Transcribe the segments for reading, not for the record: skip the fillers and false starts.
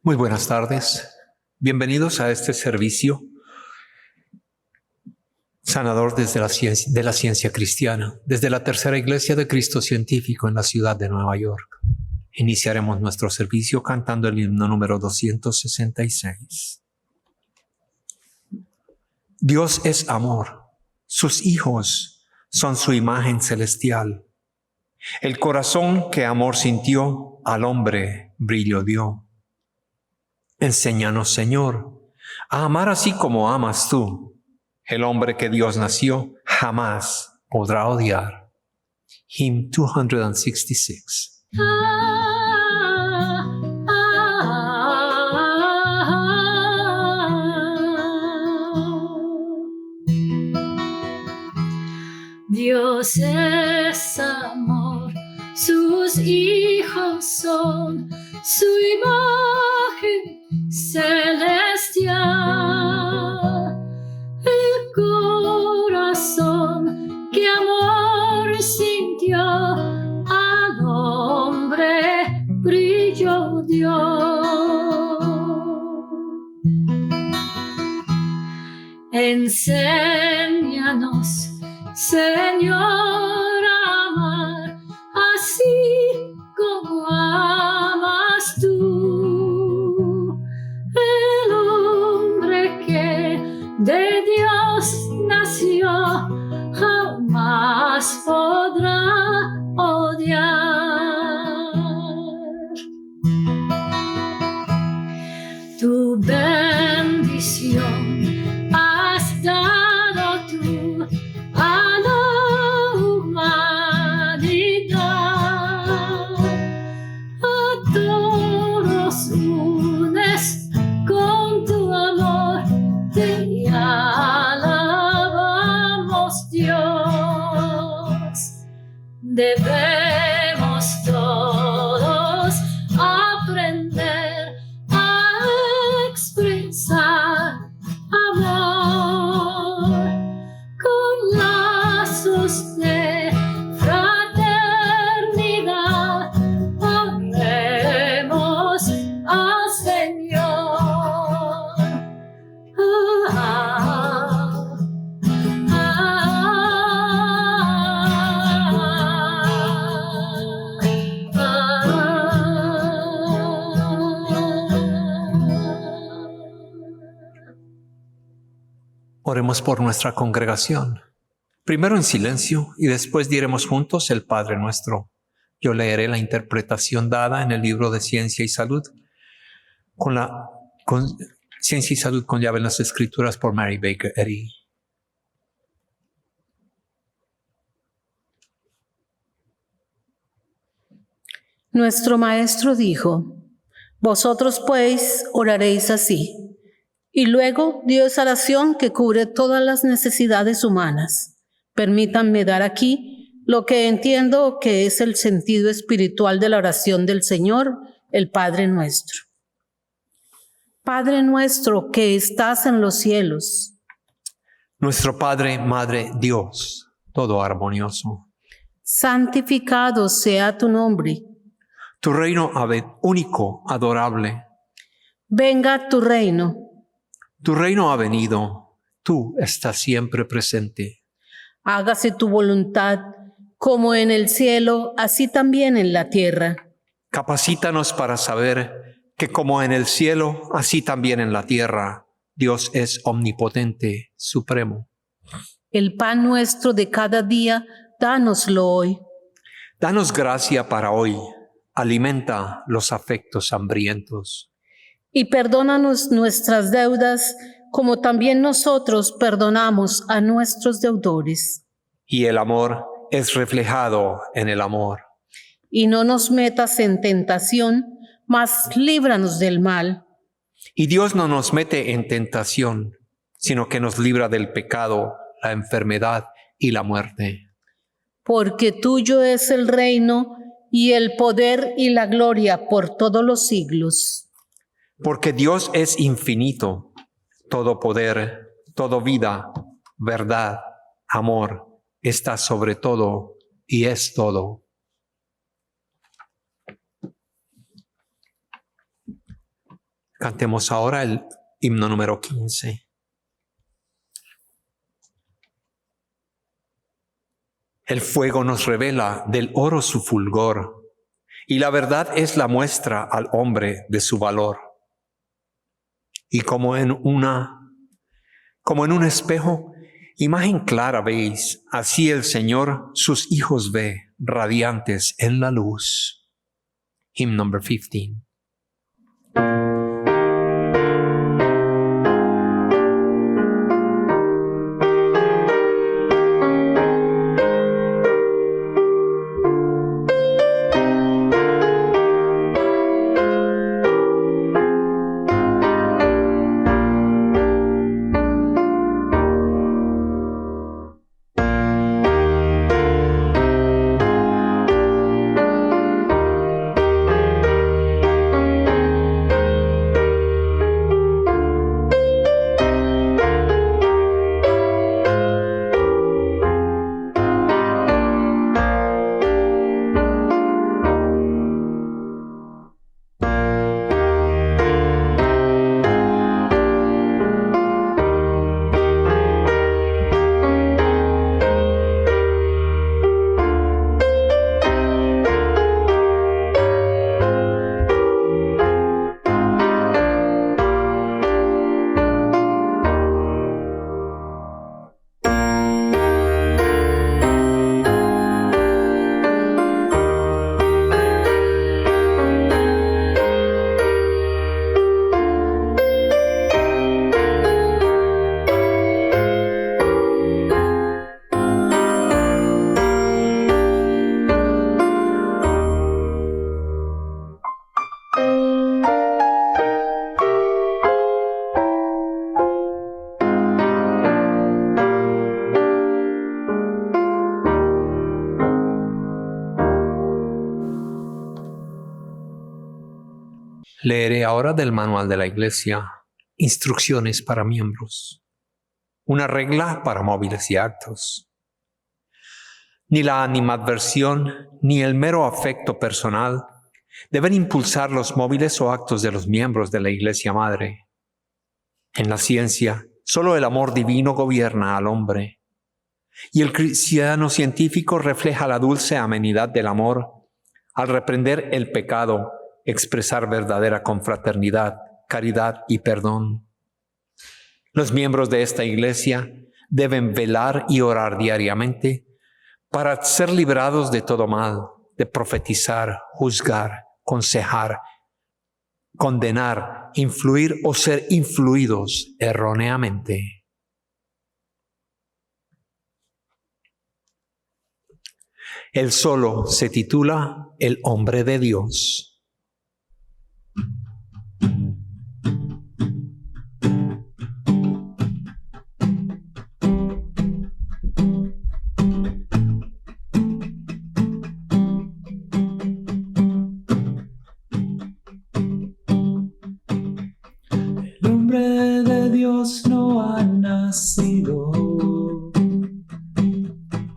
Muy buenas tardes. Bienvenidos a este servicio sanador desde de la ciencia cristiana, desde la Tercera Iglesia de Cristo Científico en la ciudad de Nueva York. Iniciaremos nuestro servicio cantando el himno número 266. Dios es amor, sus hijos son su imagen celestial. El corazón que amor sintió, al hombre brillo dio. Enséñanos, Señor, a amar así como amas tú. El hombre que Dios nació jamás podrá odiar. Hymn 266. Dios es amor, sus hijos son su imagen celestial. El corazón que amor sintió, al hombre brillo dio. Enséñanos, Señor, a amar así como amas tú. El hombre que de Dios nació jamás podrá odiar. Tu bendición has dado tú a la humanidad. A todos unes con tu amor, te alabamos, Dios. Debemos todos aprender a expresar amor con lazos de fraternidad. Honremos al Señor. Oremos por nuestra congregación. Primero en silencio y después diremos juntos el Padre Nuestro. Yo leeré la interpretación dada en el libro de Ciencia y Salud con Ciencia y Salud con llave en las Escrituras por Mary Baker Eddy. Nuestro Maestro dijo: vosotros pues oraréis así. Y luego dio esa oración que cubre todas las necesidades humanas. Permítanme dar aquí lo que entiendo que es el sentido espiritual de la oración del Señor, el Padre Nuestro. Padre nuestro que estás en los cielos. Nuestro Padre, Madre, Dios, todo armonioso. Santificado sea tu nombre. Tu reino único, adorable. Venga tu reino. Tu reino ha venido, tú estás siempre presente. Hágase tu voluntad, como en el cielo, así también en la tierra. Capacítanos para saber que como en el cielo, así también en la tierra, Dios es omnipotente, supremo. El pan nuestro de cada día, dánoslo hoy. Danos gracia para hoy, alimenta los afectos hambrientos. Y perdónanos nuestras deudas, como también nosotros perdonamos a nuestros deudores. Y el amor es reflejado en el amor. Y no nos metas en tentación, mas líbranos del mal. Y Dios no nos mete en tentación, sino que nos libra del pecado, la enfermedad y la muerte. Porque tuyo es el reino, y el poder y la gloria por todos los siglos. Porque Dios es infinito, todo poder, toda vida, verdad, amor, está sobre todo y es todo. Cantemos ahora el himno número 15. El fuego nos revela del oro su fulgor, y la verdad es la muestra al hombre de su valor. Y como en un espejo, imagen clara veis, así el Señor sus hijos ve, radiantes en la luz. Hymn number 15. Leeré ahora del Manual de la Iglesia, Instrucciones para miembros. Una regla para móviles y actos. Ni la animadversión ni el mero afecto personal deben impulsar los móviles o actos de los miembros de la Iglesia Madre. En la ciencia, solo el amor divino gobierna al hombre, y el cristiano científico refleja la dulce amenidad del amor al reprender el pecado, expresar verdadera confraternidad, caridad y perdón. Los miembros de esta iglesia deben velar y orar diariamente para ser librados de todo mal, de profetizar, juzgar, aconsejar, condenar, influir o ser influidos erróneamente. Él solo se titula el hombre de Dios. El hombre de Dios no ha nacido,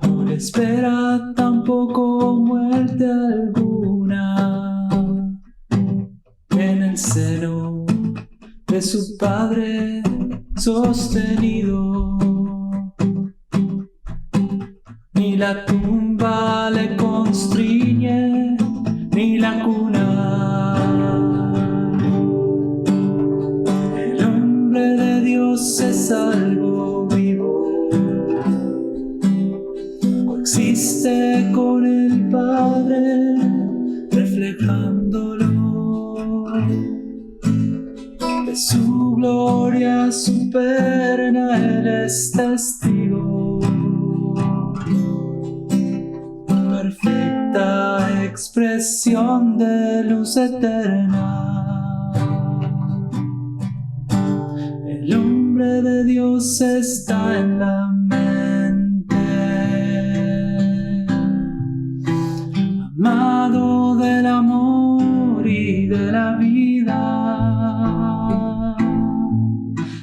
no le espera tampoco muerte alguna. En el seno de su Padre sostenido, ni la tumba le constriñe, ni la cuna. El hombre de Dios es algo vivo, coexiste con el Padre, reflejándolo. De su gloria superna Él es testigo, perfecta expresión de luz eterna. El hombre de Dios está en la mente, amado del amor y de la vida.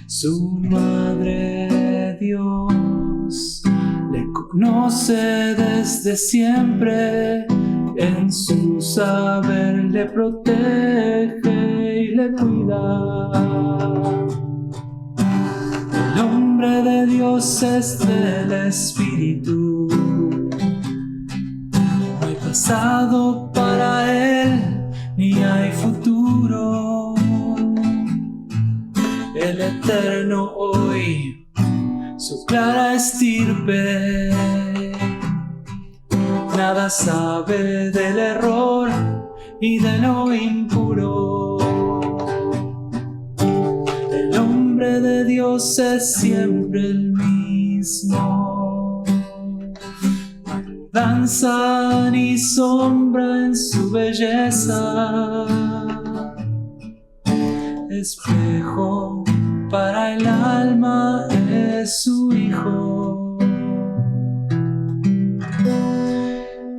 Su madre Dios le conoce desde siempre, en su saber le protege y le cuida. El hombre de Dios es del Espíritu. No hay pasado para él, ni hay futuro. El eterno hoy, su clara estirpe, nada sabe del error y de lo impuro. El hombre de Dios es siempre el mismo. No hay danza ni sombra en su belleza. Espejo para el alma es su Hijo.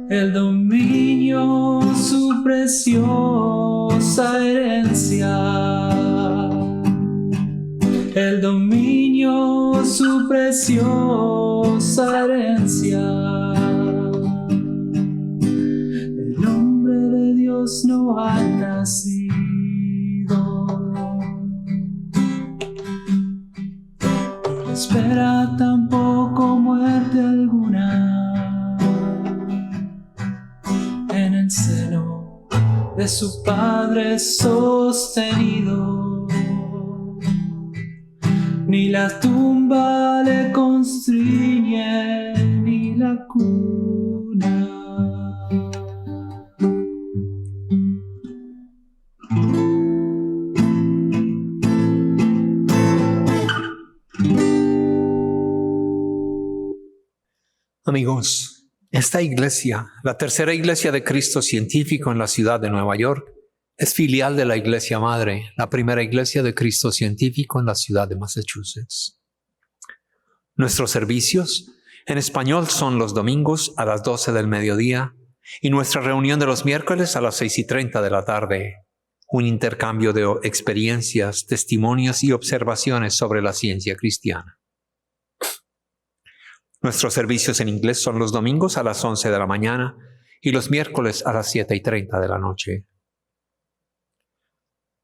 El dominio, su preciosa herencia. El dominio, su preciosa herencia. El hombre de Dios no ha nacido. No espera tampoco muerte alguna. En el seno de su Padre sostenido, ni la tumba le constriñe, ni la cuna. Amigos, esta iglesia, la tercera iglesia de Cristo científico en la ciudad de Nueva York, es filial de la Iglesia Madre, la primera iglesia de Cristo científico en la ciudad de Massachusetts. Nuestros servicios en español son los domingos a las 12 del mediodía y nuestra reunión de los miércoles a las 6:30 de la tarde. Un intercambio de experiencias, testimonios y observaciones sobre la ciencia cristiana. Nuestros servicios en inglés son los domingos a las 11 de la mañana y los miércoles a las 7:30 de la noche.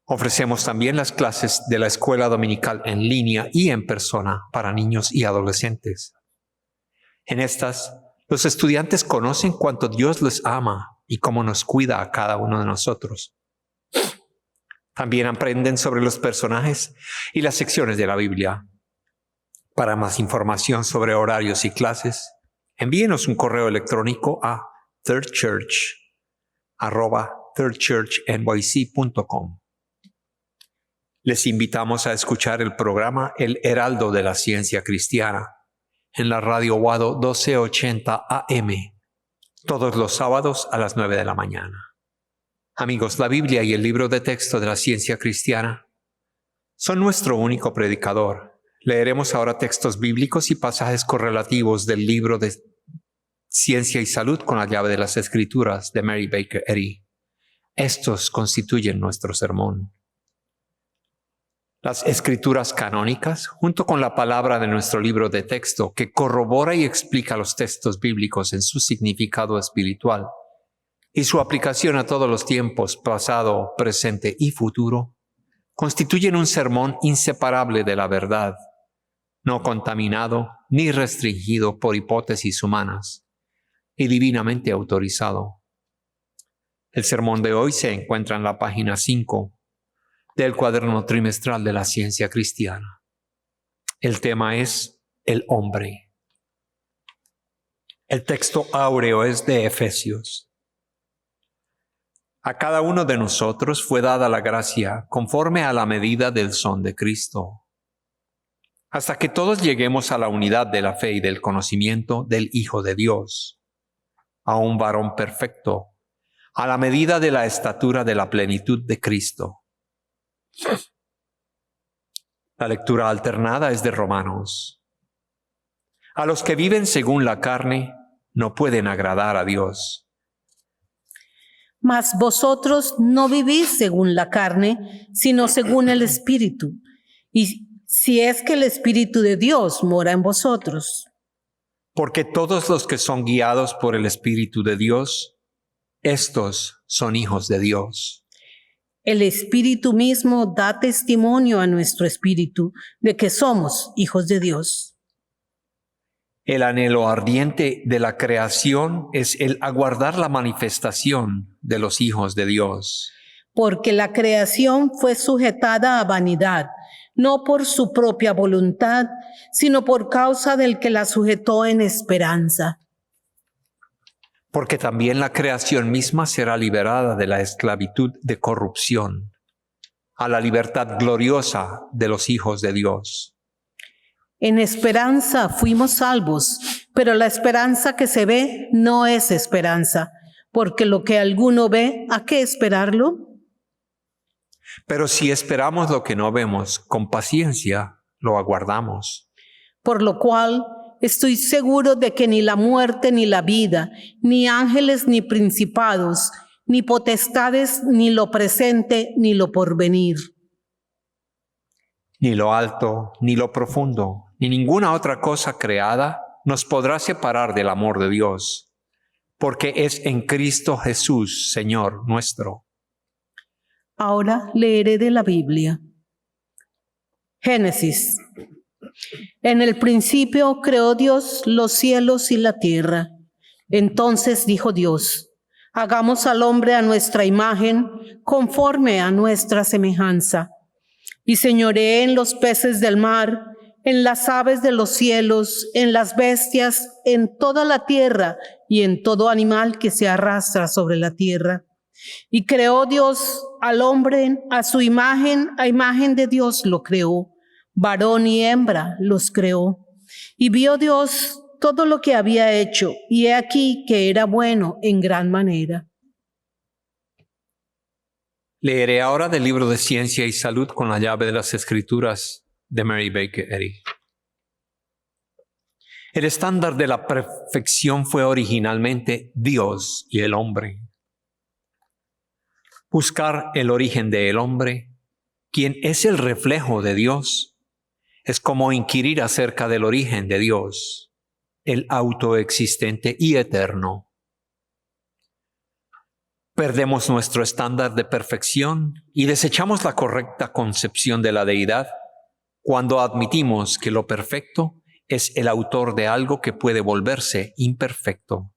Ofrecemos también las clases de la escuela dominical en línea y en persona para niños y adolescentes. En estas, los estudiantes conocen cuánto Dios les ama y cómo nos cuida a cada uno de nosotros. También aprenden sobre los personajes y las secciones de la Biblia. Para más información sobre horarios y clases, envíenos un correo electrónico a thirdchurch@thirdchurchnyc.com. Les invitamos a escuchar el programa El Heraldo de la Ciencia Cristiana en la Radio Wado 1280 AM, todos los sábados a las 9 de la mañana. Amigos, la Biblia y el libro de texto de la ciencia cristiana son nuestro único predicador. Leeremos ahora textos bíblicos y pasajes correlativos del libro de Ciencia y Salud con la llave de las Escrituras de Mary Baker Eddy. Estos constituyen nuestro sermón. Las Escrituras canónicas, junto con la palabra de nuestro libro de texto que corrobora y explica los textos bíblicos en su significado espiritual y su aplicación a todos los tiempos, pasado, presente y futuro, constituyen un sermón inseparable de la verdad, no contaminado ni restringido por hipótesis humanas, y divinamente autorizado. El sermón de hoy se encuentra en la página 5 del cuaderno trimestral de la ciencia cristiana. El tema es el hombre. El texto áureo es de Efesios. A cada uno de nosotros fue dada la gracia conforme a la medida del don de Cristo, hasta que todos lleguemos a la unidad de la fe y del conocimiento del Hijo de Dios, a un varón perfecto, a la medida de la estatura de la plenitud de Cristo. La lectura alternada es de Romanos. A los que viven según la carne no pueden agradar a Dios. Mas vosotros no vivís según la carne, sino según el Espíritu. Y si es que el Espíritu de Dios mora en vosotros. Porque todos los que son guiados por el Espíritu de Dios, estos son hijos de Dios. El Espíritu mismo da testimonio a nuestro espíritu de que somos hijos de Dios. El anhelo ardiente de la creación es el aguardar la manifestación de los hijos de Dios. Porque la creación fue sujetada a vanidad, no por su propia voluntad, sino por causa del que la sujetó en esperanza. Porque también la creación misma será liberada de la esclavitud de corrupción a la libertad gloriosa de los hijos de Dios. En esperanza fuimos salvos, pero la esperanza que se ve no es esperanza, porque lo que alguno ve, ¿a qué esperarlo? Pero si esperamos lo que no vemos, con paciencia lo aguardamos. Por lo cual estoy seguro de que ni la muerte ni la vida, ni ángeles ni principados, ni potestades, ni lo presente, ni lo porvenir, Ni lo alto, ni lo profundo, ni ninguna otra cosa creada nos podrá separar del amor de Dios, porque es en Cristo Jesús, Señor nuestro. Ahora leeré de la Biblia. Génesis. En el principio creó Dios los cielos y la tierra. Entonces dijo Dios: hagamos al hombre a nuestra imagen, conforme a nuestra semejanza. Y señoreé en los peces del mar, en las aves de los cielos, en las bestias, en toda la tierra y en todo animal que se arrastra sobre la tierra. Y creó Dios al hombre a su imagen, a imagen de Dios lo creó, varón y hembra los creó. Y vio Dios todo lo que había hecho, y he aquí que era bueno en gran manera. Leeré ahora del libro de Ciencia y Salud con la llave de las Escrituras de Mary Baker Eddy. El estándar de la perfección fue originalmente Dios y el hombre. Buscar el origen del hombre, quien es el reflejo de Dios, es como inquirir acerca del origen de Dios, el autoexistente y eterno. Perdemos nuestro estándar de perfección y desechamos la correcta concepción de la deidad cuando admitimos que lo perfecto es el autor de algo que puede volverse imperfecto.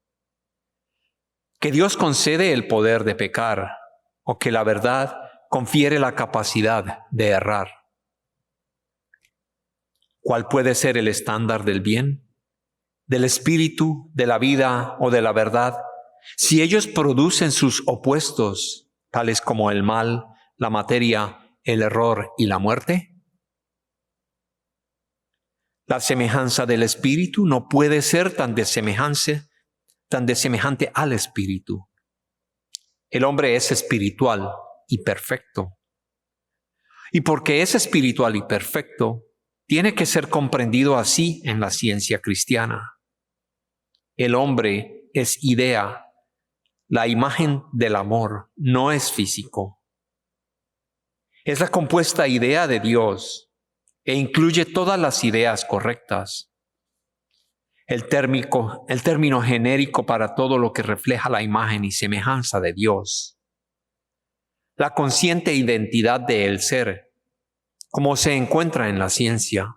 Que Dios concede el poder de pecar o que la verdad confiere la capacidad de errar. ¿Cuál puede ser el estándar del bien, del espíritu, de la vida o de la verdad, si ellos producen sus opuestos, tales como el mal, la materia, el error y la muerte? La semejanza del espíritu no puede ser tan desemejante al espíritu. El hombre es espiritual y perfecto. Y porque es espiritual y perfecto, tiene que ser comprendido así en la ciencia cristiana. El hombre es idea. La imagen del amor no es físico. Es la compuesta idea de Dios e incluye todas las ideas correctas. El término genérico para todo lo que refleja la imagen y semejanza de Dios. La consciente identidad del ser, como se encuentra en la ciencia,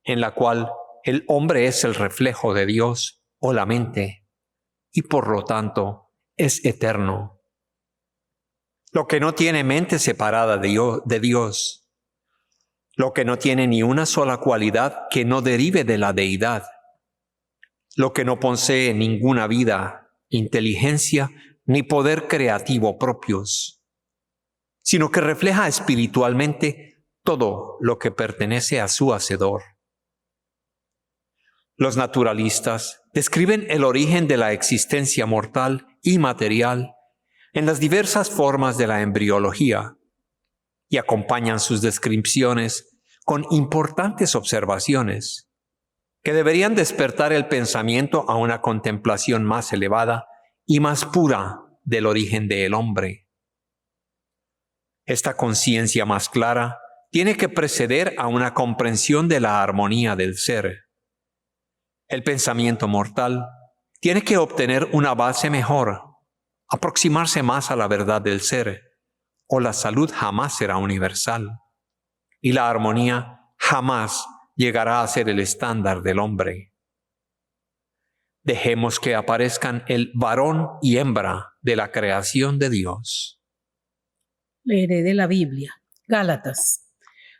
en la cual el hombre es el reflejo de Dios o la mente, y por lo tanto es eterno. Lo que no tiene mente separada de Dios, lo que no tiene ni una sola cualidad que no derive de la deidad, lo que no posee ninguna vida, inteligencia ni poder creativo propios, sino que refleja espiritualmente todo lo que pertenece a su hacedor. Los naturalistas describen el origen de la existencia mortal y material en las diversas formas de la embriología y acompañan sus descripciones con importantes observaciones que deberían despertar el pensamiento a una contemplación más elevada y más pura del origen del hombre. Esta conciencia más clara tiene que preceder a una comprensión de la armonía del ser. El pensamiento mortal tiene que obtener una base mejor, aproximarse más a la verdad del ser, o la salud jamás será universal, y la armonía jamás llegará a ser el estándar del hombre. Dejemos que aparezcan el varón y hembra de la creación de Dios. Leeré de la Biblia. Gálatas.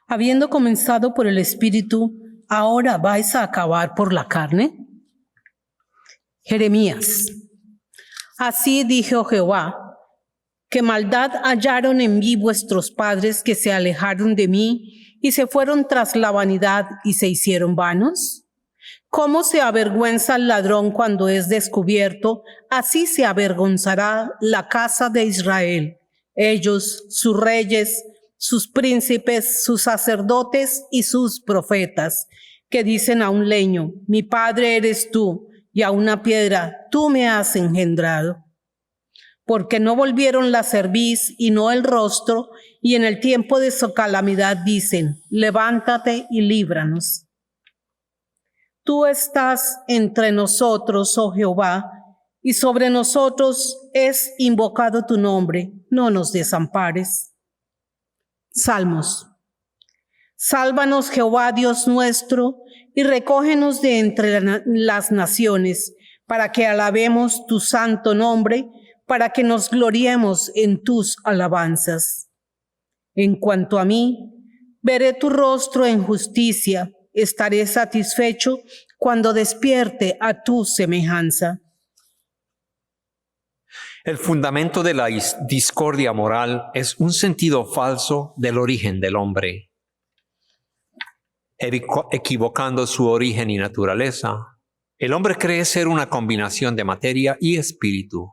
Habiendo comenzado por el Espíritu, ¿ahora vais a acabar por la carne? Jeremías. Así dijo Jehová, que maldad hallaron en mí vuestros padres que se alejaron de mí y se fueron tras la vanidad y se hicieron vanos. ¿Cómo se avergüenza el ladrón cuando es descubierto? Así se avergonzará la casa de Israel, ellos, sus reyes, sus príncipes, sus sacerdotes y sus profetas, que dicen a un leño, mi padre eres tú, y a una piedra, tú me has engendrado. Porque no volvieron la cerviz y no el rostro, y en el tiempo de su calamidad dicen, levántate y líbranos. Tú estás entre nosotros, oh Jehová, y sobre nosotros es invocado tu nombre, no nos desampares. Salmos. Sálvanos, Jehová, Dios nuestro, y recógenos de entre las naciones, para que alabemos tu santo nombre, para que nos gloriemos en tus alabanzas. En cuanto a mí, veré tu rostro en justicia, estaré satisfecho cuando despierte a tu semejanza. El fundamento de la discordia moral es un sentido falso del origen del hombre. Equivocando su origen y naturaleza, el hombre cree ser una combinación de materia y espíritu.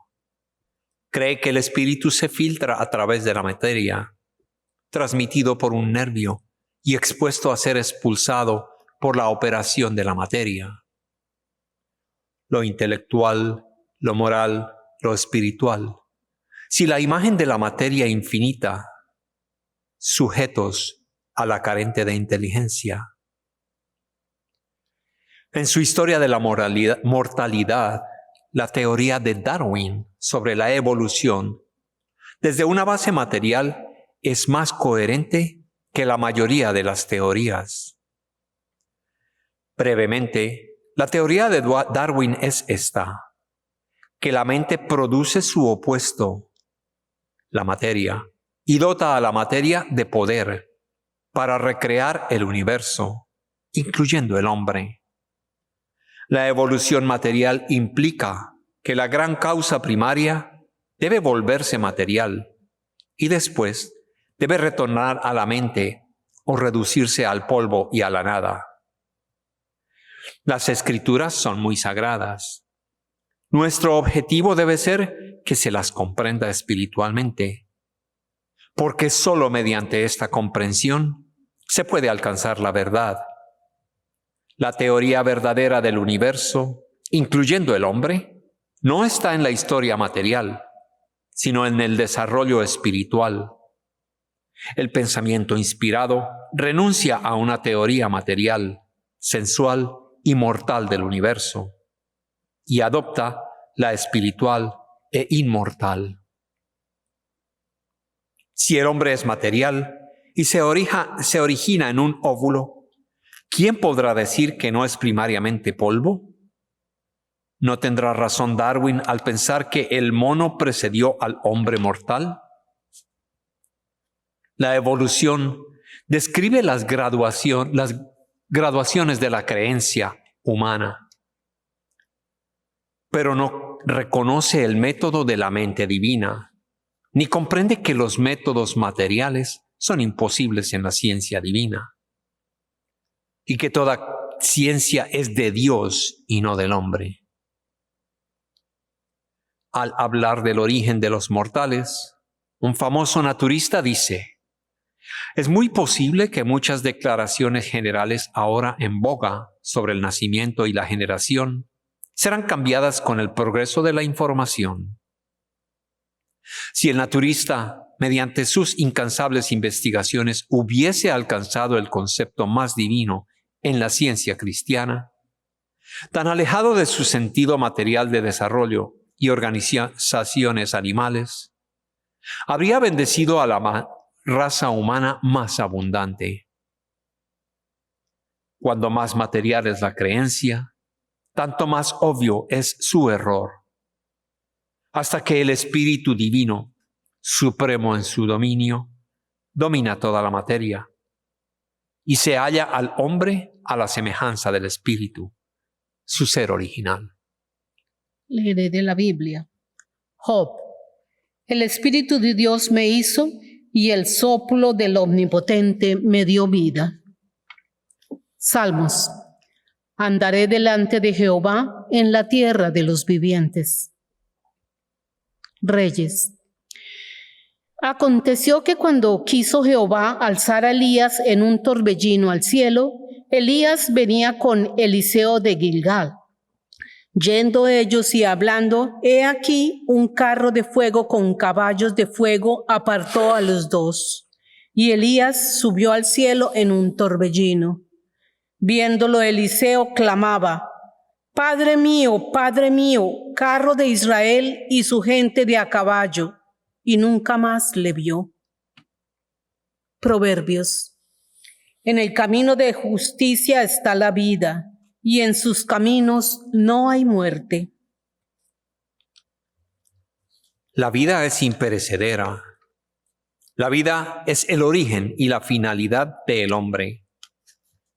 Cree que el espíritu se filtra a través de la materia, transmitido por un nervio y expuesto a ser expulsado por la operación de la materia. Lo intelectual, lo moral, lo espiritual. Si la imagen de la materia infinita, sujetos a la carente de inteligencia. En su historia de la mortalidad, la teoría de Darwin sobre la evolución, desde una base material, es más coherente que la mayoría de las teorías. Brevemente, la teoría de Darwin es esta, que la mente produce su opuesto, la materia, y dota a la materia de poder para recrear el universo, incluyendo el hombre. La evolución material implica que la gran causa primaria debe volverse material y después debe retornar a la mente o reducirse al polvo y a la nada. Las escrituras son muy sagradas. Nuestro objetivo debe ser que se las comprenda espiritualmente, porque solo mediante esta comprensión se puede alcanzar la verdad. La teoría verdadera del universo, incluyendo el hombre, no está en la historia material, sino en el desarrollo espiritual. El pensamiento inspirado renuncia a una teoría material, sensual y mortal del universo, y adopta la espiritual e inmortal. Si el hombre es material y se origina en un óvulo, ¿quién podrá decir que no es primariamente polvo? ¿No tendrá razón Darwin al pensar que el mono precedió al hombre mortal? La evolución describe las graduaciones de la creencia humana, pero no reconoce el método de la mente divina, ni comprende que los métodos materiales son imposibles en la ciencia divina, y que toda ciencia es de Dios y no del hombre. Al hablar del origen de los mortales, un famoso naturista dice: es muy posible que muchas declaraciones generales ahora en boga sobre el nacimiento y la generación serán cambiadas con el progreso de la información. Si el naturista, mediante sus incansables investigaciones, hubiese alcanzado el concepto más divino en la ciencia cristiana, tan alejado de su sentido material de desarrollo y organizaciones animales, habría bendecido a la raza humana más abundante. Cuando más material es la creencia, tanto más obvio es su error. Hasta que el Espíritu Divino, supremo en su dominio, domina toda la materia y se halla al hombre a la semejanza del Espíritu, su ser original. Leeré de la Biblia. Job. El Espíritu de Dios me hizo y el soplo del Omnipotente me dio vida. Salmos. Andaré delante de Jehová en la tierra de los vivientes. Reyes. Aconteció que cuando quiso Jehová alzar a Elías en un torbellino al cielo, Elías venía con Eliseo de Gilgal. Yendo ellos y hablando, he aquí un carro de fuego con caballos de fuego apartó a los dos. Y Elías subió al cielo en un torbellino. Viéndolo Eliseo clamaba: Padre mío, carro de Israel y su gente de a caballo. Y nunca más le vio. Proverbios. En el camino de justicia está la vida, y en sus caminos no hay muerte. La vida es imperecedera. La vida es el origen y la finalidad del hombre.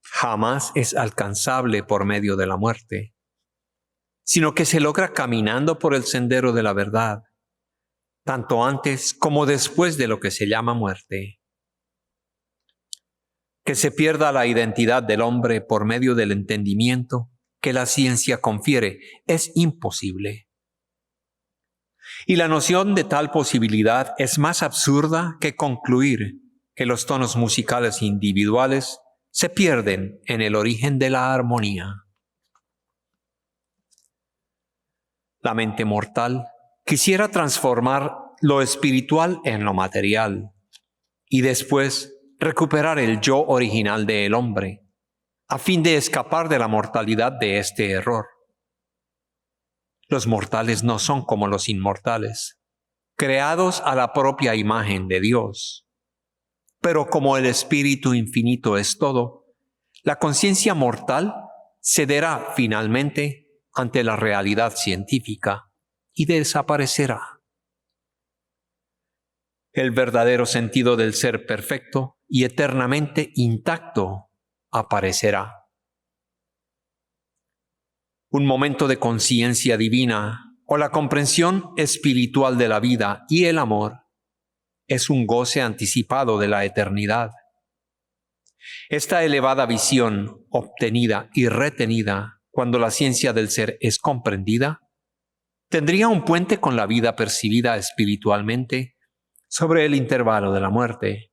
Jamás es alcanzable por medio de la muerte, sino que se logra caminando por el sendero de la verdad, tanto antes como después de lo que se llama muerte. Que se pierda la identidad del hombre por medio del entendimiento que la ciencia confiere es imposible. Y la noción de tal posibilidad es más absurda que concluir que los tonos musicales individuales se pierden en el origen de la armonía. La mente mortal quisiera transformar lo espiritual en lo material y después recuperar el yo original del hombre, a fin de escapar de la mortalidad de este error. Los mortales no son como los inmortales, creados a la propia imagen de Dios. Pero como el Espíritu Infinito es todo, la conciencia mortal cederá finalmente ante la realidad científica y desaparecerá. El verdadero sentido del ser perfecto y eternamente intacto aparecerá. Un momento de conciencia divina o la comprensión espiritual de la vida y el amor es un goce anticipado de la eternidad. Esta elevada visión obtenida y retenida cuando la ciencia del ser es comprendida, tendría un puente con la vida percibida espiritualmente sobre el intervalo de la muerte,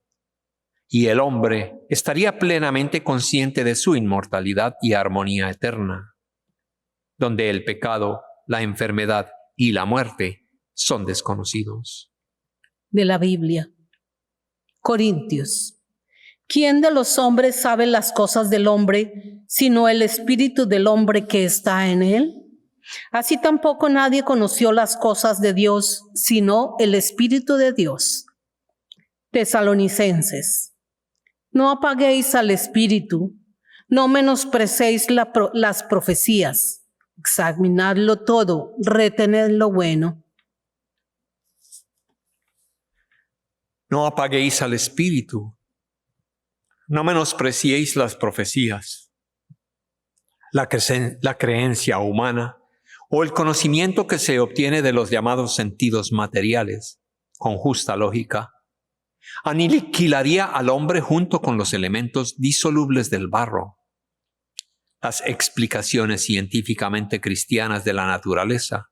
y el hombre estaría plenamente consciente de su inmortalidad y armonía eterna, donde el pecado, la enfermedad y la muerte son desconocidos. De la Biblia. Corintios. ¿Quién de los hombres sabe las cosas del hombre, sino el espíritu del hombre que está en él? Así tampoco nadie conoció las cosas de Dios, sino el Espíritu de Dios. Tesalonicenses. No apaguéis al Espíritu, no menosprecéis las profecías. Examinadlo todo, retened lo bueno. No apaguéis al Espíritu, no menospreciéis las profecías. La creencia humana o el conocimiento que se obtiene de los llamados sentidos materiales, con justa lógica, aniquilaría al hombre junto con los elementos disolubles del barro. Las explicaciones científicamente cristianas de la naturaleza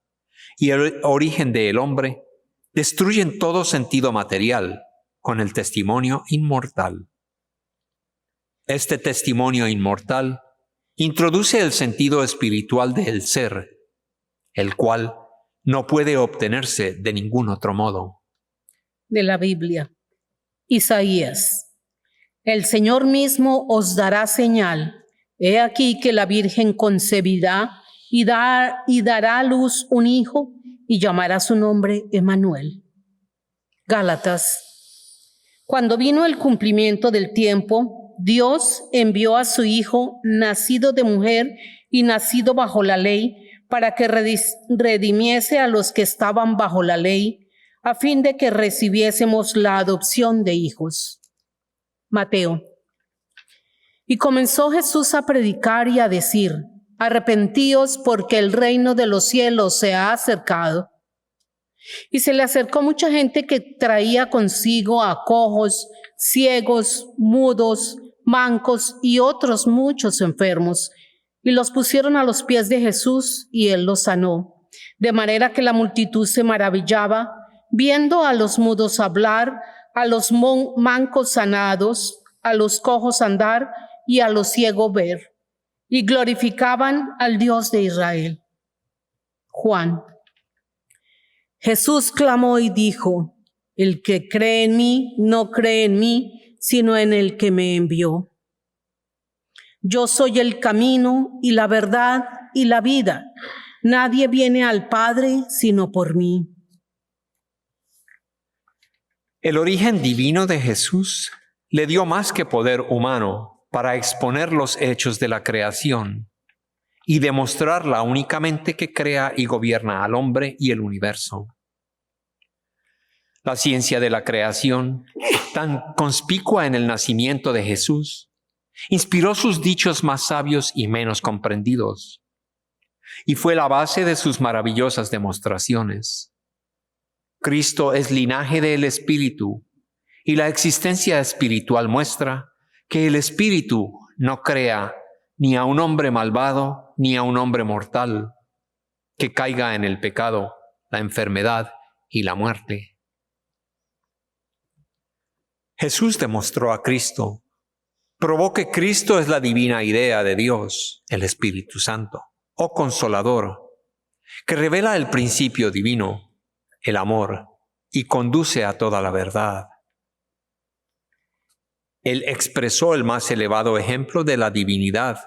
y el origen del hombre destruyen todo sentido material con el testimonio inmortal. Este testimonio inmortal introduce el sentido espiritual del ser, el cual no puede obtenerse de ningún otro modo. De la Biblia. Isaías. El Señor mismo os dará señal. He aquí que la Virgen concebirá y dará a luz un hijo y llamará su nombre Emmanuel. Gálatas. Cuando vino el cumplimiento del tiempo, Dios envió a su Hijo, nacido de mujer y nacido bajo la ley, para que redimiese a los que estaban bajo la ley, a fin de que recibiésemos la adopción de hijos. Mateo. Y comenzó Jesús a predicar y a decir: arrepentíos, porque el reino de los cielos se ha acercado. Y se le acercó mucha gente que traía consigo a cojos, ciegos, mudos, mancos y otros muchos enfermos, y los pusieron a los pies de Jesús, y él los sanó. De manera que la multitud se maravillaba, viendo a los mudos hablar, a los mancos sanados, a los cojos andar y a los ciegos ver, y glorificaban al Dios de Israel. Juan. Jesús clamó y dijo: el que cree en mí, no cree en mí, sino en el que me envió. Yo soy el camino y la verdad y la vida. Nadie viene al Padre sino por mí. El origen divino de Jesús le dio más que poder humano para exponer los hechos de la creación y demostrar la únicamente que crea y gobierna al hombre y el universo. La ciencia de la creación, tan conspicua en el nacimiento de Jesús, inspiró sus dichos más sabios y menos comprendidos, y fue la base de sus maravillosas demostraciones. Cristo es linaje del Espíritu, y la existencia espiritual muestra que el Espíritu no crea ni a un hombre malvado ni a un hombre mortal que caiga en el pecado, la enfermedad y la muerte. Jesús demostró a Cristo, probó que Cristo es la divina idea de Dios, el Espíritu Santo, o Consolador, que revela el principio divino, el amor, y conduce a toda la verdad. Él expresó el más elevado ejemplo de la divinidad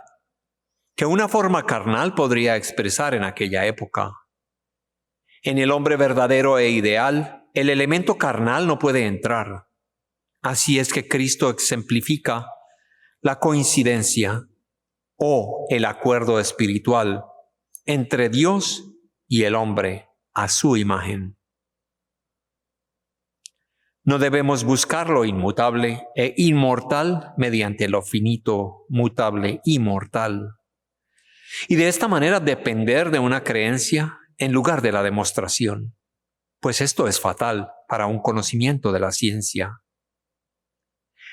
que una forma carnal podría expresar en aquella época. En el hombre verdadero e ideal, el elemento carnal no puede entrar. Así es que Cristo exemplifica la coincidencia o el acuerdo espiritual entre Dios y el hombre a su imagen. No debemos buscar lo inmutable e inmortal mediante lo finito, mutable y mortal. Y de esta manera depender de una creencia en lugar de la demostración, pues esto es fatal para un conocimiento de la ciencia.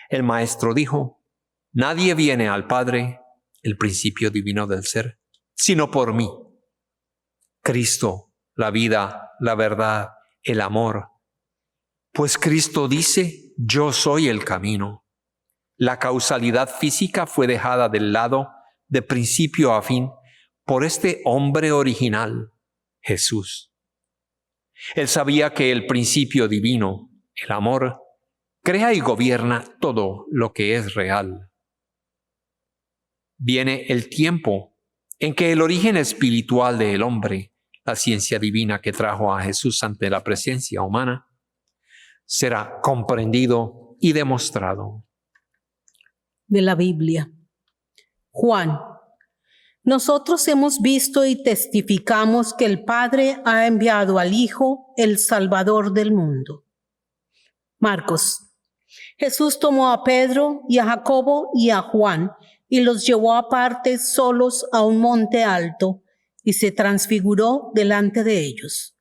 El Maestro dijo: nadie viene al Padre, el principio divino del ser, sino por mí. Cristo, la vida, la verdad, el amor. Pues Cristo dice: yo soy el camino. La causalidad física fue dejada del lado de principio a fin por este hombre original, Jesús. Él sabía que el principio divino, el amor, crea y gobierna todo lo que es real. Viene el tiempo en que el origen espiritual del hombre, la ciencia divina que trajo a Jesús ante la presencia humana, será comprendido y demostrado. De la Biblia. Juan. Nosotros hemos visto y testificamos que el Padre ha enviado al Hijo, el Salvador del mundo. Marcos. Jesús tomó a Pedro y a Jacobo y a Juan y los llevó aparte solos a un monte alto y se transfiguró delante de ellos.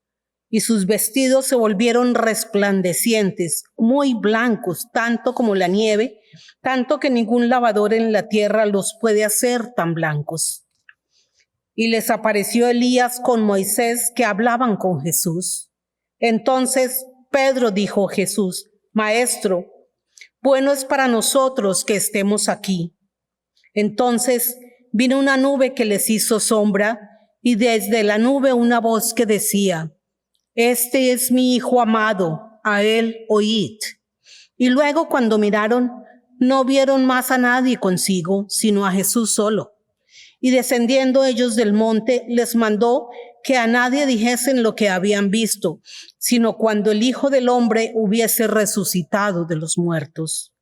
Y sus vestidos se volvieron resplandecientes, muy blancos, tanto como la nieve, tanto que ningún lavador en la tierra los puede hacer tan blancos. Y les apareció Elías con Moisés, que hablaban con Jesús. Entonces Pedro dijo a Jesús: Maestro, bueno es para nosotros que estemos aquí. Entonces vino una nube que les hizo sombra, y desde la nube una voz que decía: Este es mi Hijo amado, a él oíd. Y luego, cuando miraron, no vieron más a nadie consigo, sino a Jesús solo. Y descendiendo ellos del monte, les mandó que a nadie dijesen lo que habían visto, sino cuando el Hijo del Hombre hubiese resucitado de los muertos.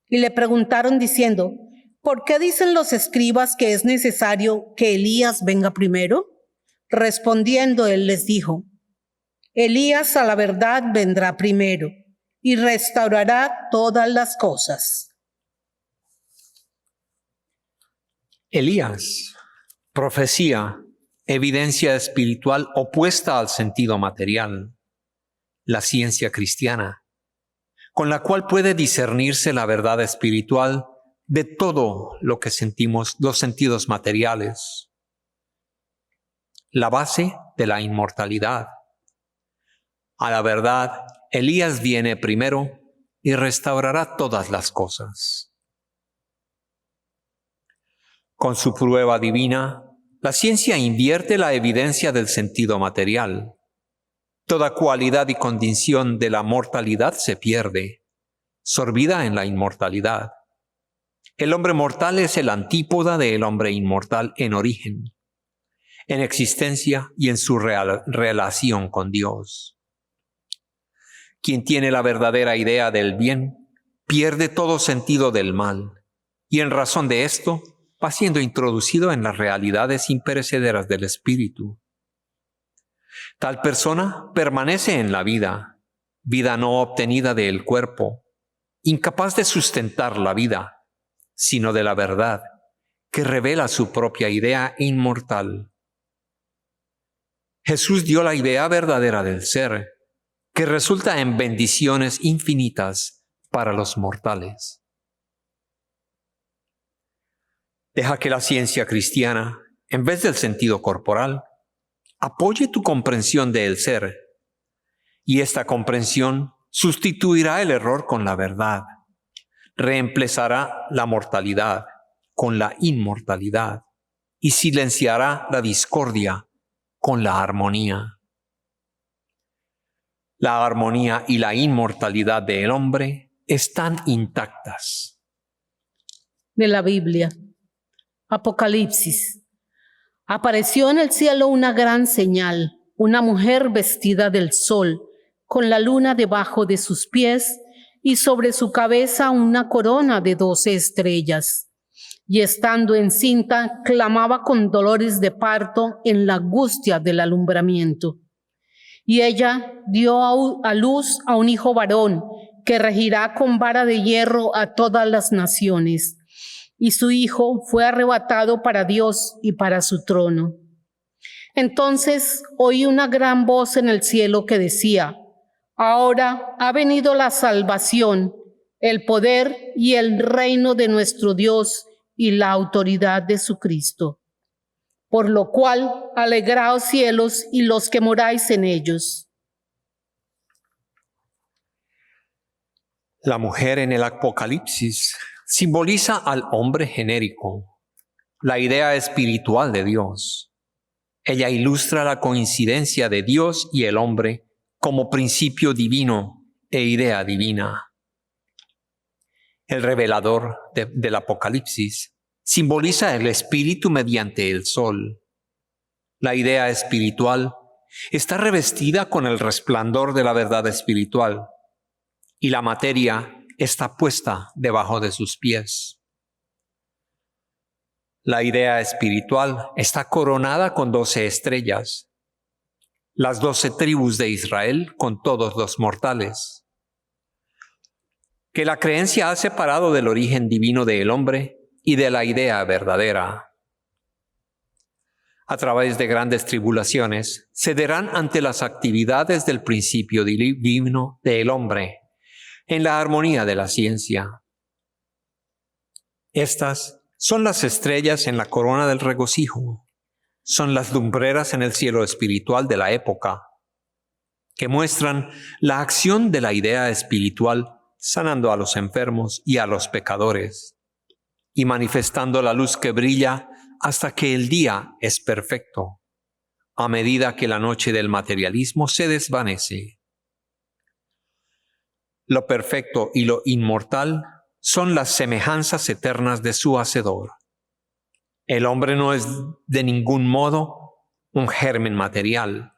Y le preguntaron diciendo, ¿por qué dicen los escribas que es necesario que Elías venga primero? Respondiendo él les dijo, Elías a la verdad vendrá primero y restaurará todas las cosas. Elías, profecía, evidencia espiritual opuesta al sentido material, la ciencia cristiana, con la cual puede discernirse la verdad espiritual de todo lo que sentimos, los sentidos materiales. La base de la inmortalidad. A la verdad, Elías viene primero y restaurará todas las cosas. Con su prueba divina, la ciencia invierte la evidencia del sentido material. Toda cualidad y condición de la mortalidad se pierde, sorbida en la inmortalidad. El hombre mortal es el antípoda del hombre inmortal en origen, en existencia y en su relación con Dios. Quien tiene la verdadera idea del bien, pierde todo sentido del mal, y en razón de esto, va siendo introducido en las realidades imperecederas del espíritu. Tal persona permanece en la vida, vida no obtenida del cuerpo, incapaz de sustentar la vida, sino de la verdad, que revela su propia idea inmortal. Jesús dio la idea verdadera del ser, que resulta en bendiciones infinitas para los mortales. Deja que la ciencia cristiana, en vez del sentido corporal, apoye tu comprensión del ser, y esta comprensión sustituirá el error con la verdad, reemplazará la mortalidad con la inmortalidad y silenciará la discordia con la armonía. La armonía y la inmortalidad del hombre están intactas. De la Biblia. Apocalipsis. Apareció en el cielo una gran señal, una mujer vestida del sol, con la luna debajo de sus pies y sobre su cabeza una corona de 12 estrellas. Y estando encinta, clamaba con dolores de parto en la angustia del alumbramiento. Y ella dio a luz a un hijo varón, que regirá con vara de hierro a todas las naciones. Y su hijo fue arrebatado para Dios y para su trono. Entonces oí una gran voz en el cielo que decía, ahora ha venido la salvación, el poder y el reino de nuestro Dios y la autoridad de su Cristo. Por lo cual, alegraos cielos y los que moráis en ellos. La mujer en el Apocalipsis simboliza al hombre genérico, la idea espiritual de Dios. Ella ilustra la coincidencia de Dios y el hombre como principio divino e idea divina. El revelador del Apocalipsis simboliza el espíritu mediante el sol. La idea espiritual está revestida con el resplandor de la verdad espiritual y la materia está puesta debajo de sus pies. La idea espiritual está coronada con 12 estrellas, las 12 tribus de Israel con todos los mortales. Que la creencia ha separado del origen divino del hombre y de la idea verdadera. A través de grandes tribulaciones, cederán ante las actividades del principio divino del hombre, en la armonía de la ciencia. Estas son las estrellas en la corona del regocijo, son las lumbreras en el cielo espiritual de la época, que muestran la acción de la idea espiritual sanando a los enfermos y a los pecadores, y manifestando la luz que brilla hasta que el día es perfecto, a medida que la noche del materialismo se desvanece. Lo perfecto y lo inmortal son las semejanzas eternas de su Hacedor. El hombre no es de ningún modo un germen material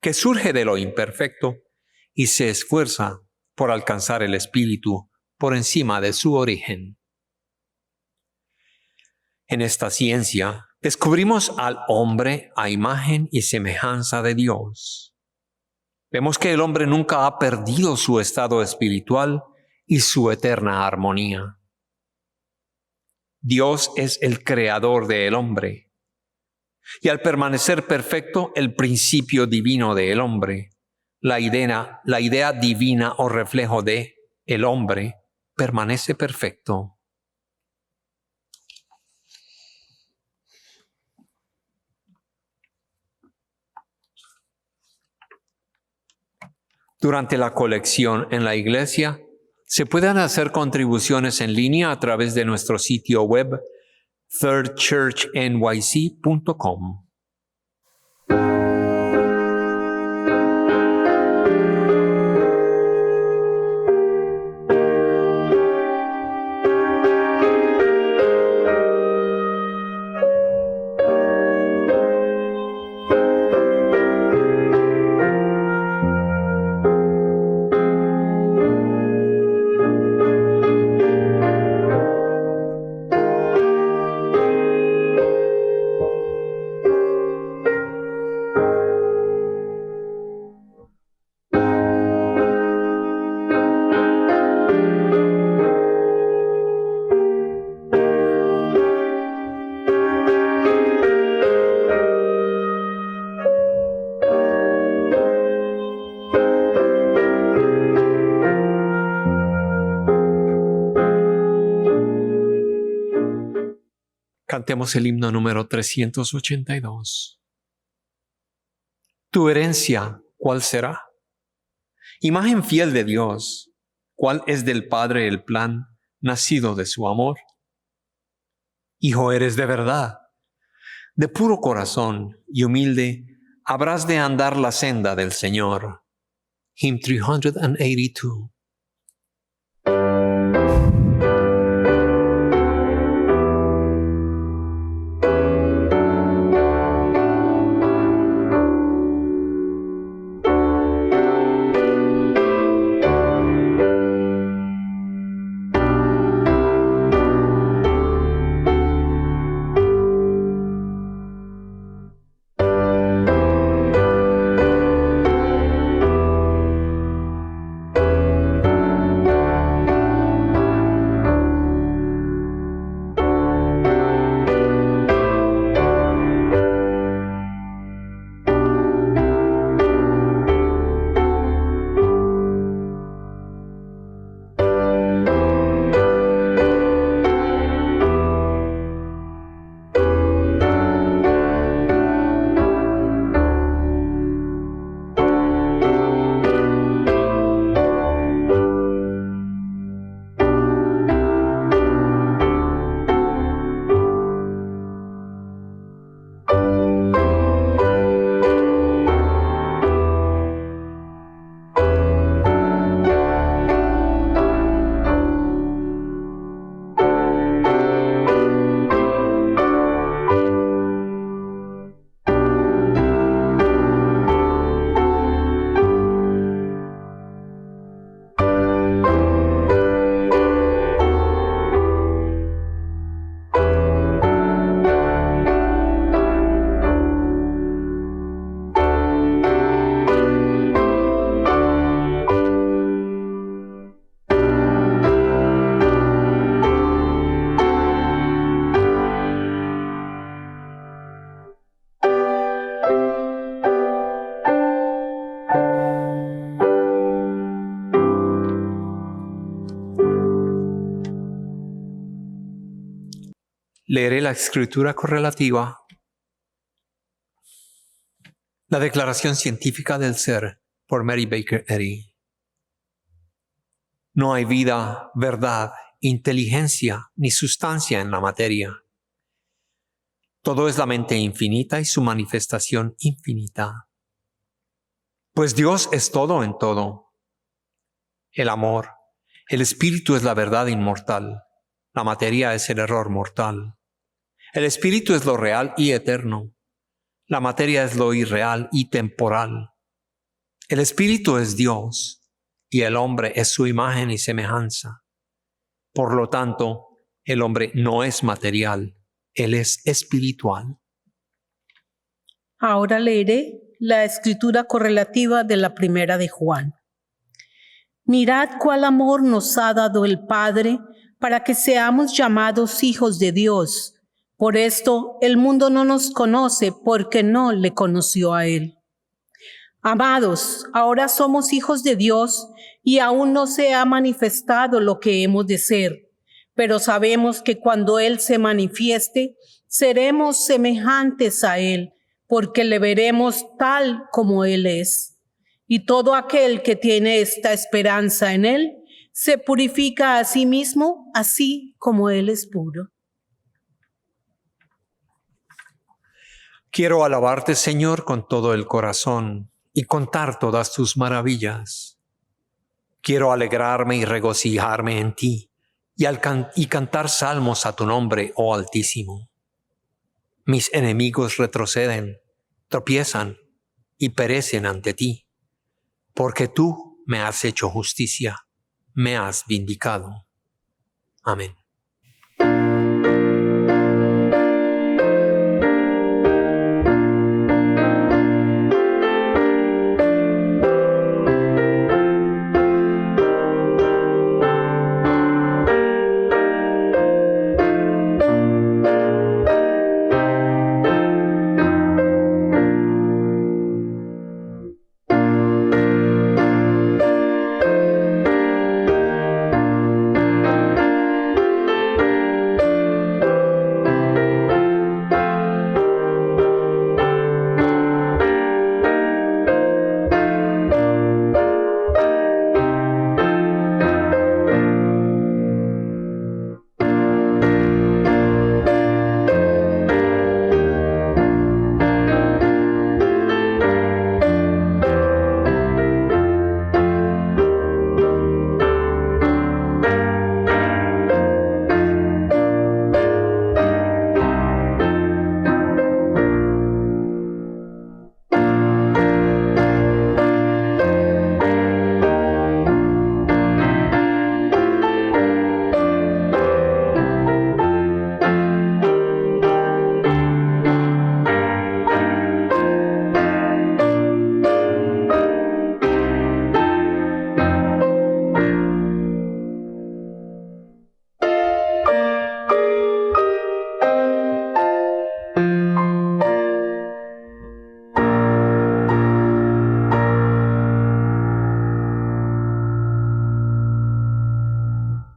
que surge de lo imperfecto y se esfuerza por alcanzar el espíritu por encima de su origen. En esta ciencia descubrimos al hombre a imagen y semejanza de Dios. Vemos que el hombre nunca ha perdido su estado espiritual y su eterna armonía. Dios es el creador del hombre, y al permanecer perfecto el principio divino del hombre, la idea divina o reflejo de el hombre permanece perfecto. Durante la colección en la iglesia, se pueden hacer contribuciones en línea a través de nuestro sitio web thirdchurchnyc.com. Cantemos el himno número 382. Tu herencia, ¿cuál será? Imagen fiel de Dios, ¿cuál es del Padre el plan nacido de su amor? Hijo eres de verdad, de puro corazón y humilde, habrás de andar la senda del Señor. Hymn 382. Leeré la escritura correlativa. La Declaración Científica del Ser por Mary Baker Eddy. No hay vida, verdad, inteligencia ni sustancia en la materia. Todo es la mente infinita y su manifestación infinita. Pues Dios es todo en todo. El amor, el espíritu es la verdad inmortal. La materia es el error mortal. El espíritu es lo real y eterno. La materia es lo irreal y temporal. El espíritu es Dios y el hombre es su imagen y semejanza. Por lo tanto, el hombre no es material, él es espiritual. Ahora leeré la escritura correlativa de la primera de Juan. Mirad cuál amor nos ha dado el Padre para que seamos llamados hijos de Dios. Por esto el mundo no nos conoce porque no le conoció a Él. Amados, ahora somos hijos de Dios y aún no se ha manifestado lo que hemos de ser, pero sabemos que cuando Él se manifieste, seremos semejantes a Él, porque le veremos tal como Él es. Y todo aquel que tiene esta esperanza en Él, se purifica a sí mismo, así como Él es puro. Quiero alabarte, Señor, con todo el corazón y contar todas tus maravillas. Quiero alegrarme y regocijarme en ti y cantar salmos a tu nombre, oh Altísimo. Mis enemigos retroceden, tropiezan y perecen ante ti, porque tú me has hecho justicia, me has vindicado. Amén.